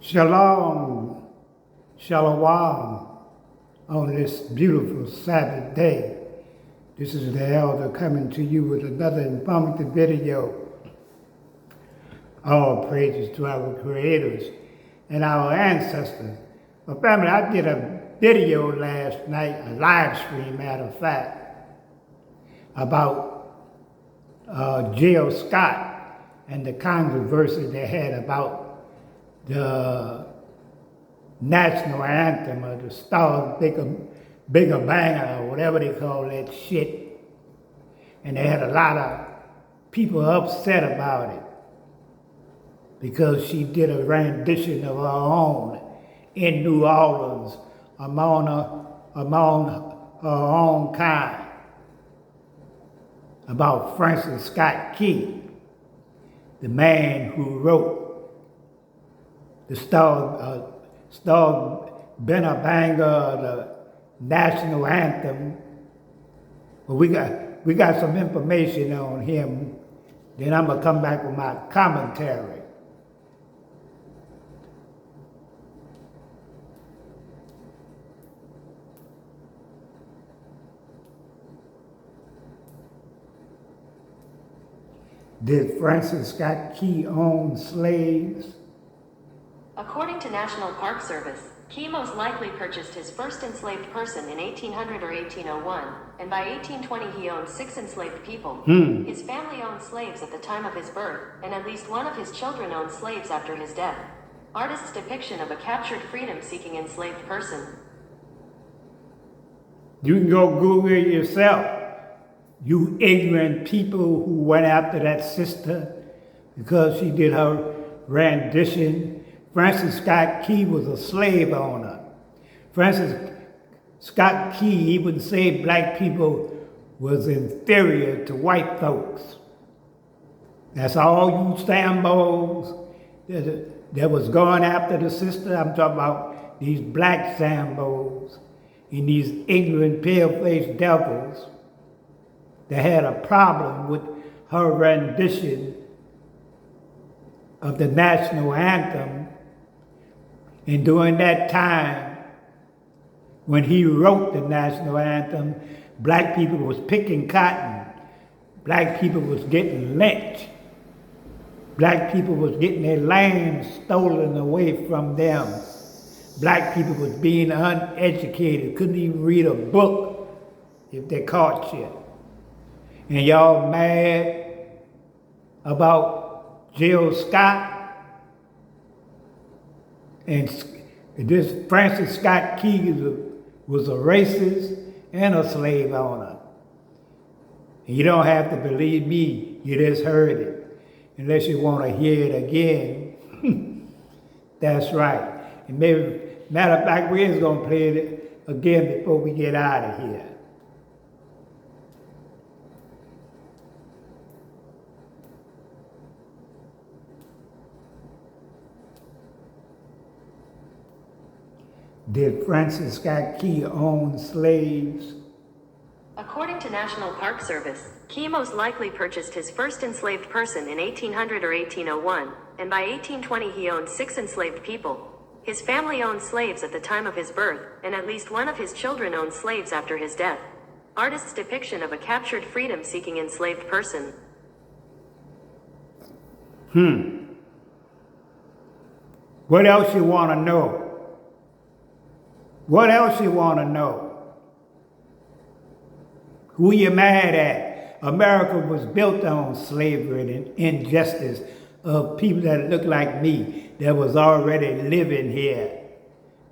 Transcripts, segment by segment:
Shalom, shalom on this beautiful Sabbath day. This is the elder coming to you with another informative video. All praises to our creators and our ancestors. Well, family, I did a video last night, a live stream, matter of fact, about Jill Scott and the controversy they had about the national anthem or the Star Bigger Banger or whatever they call that shit. And they had a lot of people upset about it because she did a rendition of her own in New Orleans among her own kind about Francis Scott Key, the man who wrote the Star Bigger Banger, the national anthem. But we got some information on him. Then I'm gonna come back with my commentary. Did Francis Scott Key own slaves? According to National Park Service, Key most likely purchased his first enslaved person in 1800 or 1801, and by 1820 he owned 6 enslaved people. His family owned slaves at the time of his birth, and at least one of his children owned slaves after his death. Artist's depiction of a captured freedom-seeking enslaved person. You can go Google it yourself. You ignorant people who went after that sister because she did her rendition. Francis Scott Key was a slave owner. Francis Scott Key even said black people was inferior to white folks. That's all you Sambos that was going after the sister. I'm talking about these black Sambos and these ignorant pale-faced devils that had a problem with her rendition of the national anthem. And during that time, when he wrote the national anthem, black people was picking cotton. Black people was getting lynched. Black people was getting their land stolen away from them. Black people was being uneducated, couldn't even read a book if they caught you. And y'all mad about Jill Scott? And this Francis Scott Key was a racist and a slave owner. And you don't have to believe me, you just heard it. Unless you want to hear it again. That's right. And maybe, matter of fact, we're just going to play it again before we get out of here. Did Francis Scott Key own slaves? According to National Park Service, Key most likely purchased his first enslaved person in 1800 or 1801, and by 1820 he owned 6 enslaved people. His family owned slaves at the time of his birth, and at least one of his children owned slaves after his death. Artist's depiction of a captured freedom-seeking enslaved person. What else you want to know? What else you want to know? Who you mad at? America was built on slavery and injustice of people that look like me that was already living here.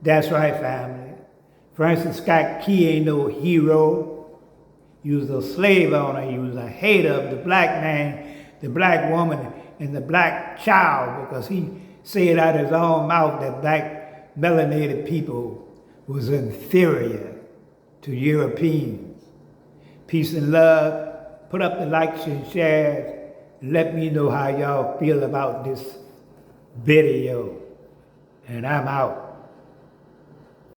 That's right, family. Francis Scott Key ain't no hero. He was a slave owner. He was a hater of the black man, the black woman, and the black child because he said out of his own mouth that black melanated people was inferior to Europeans. Peace and love. Put up the likes and shares. And let me know how y'all feel about this video. And I'm out.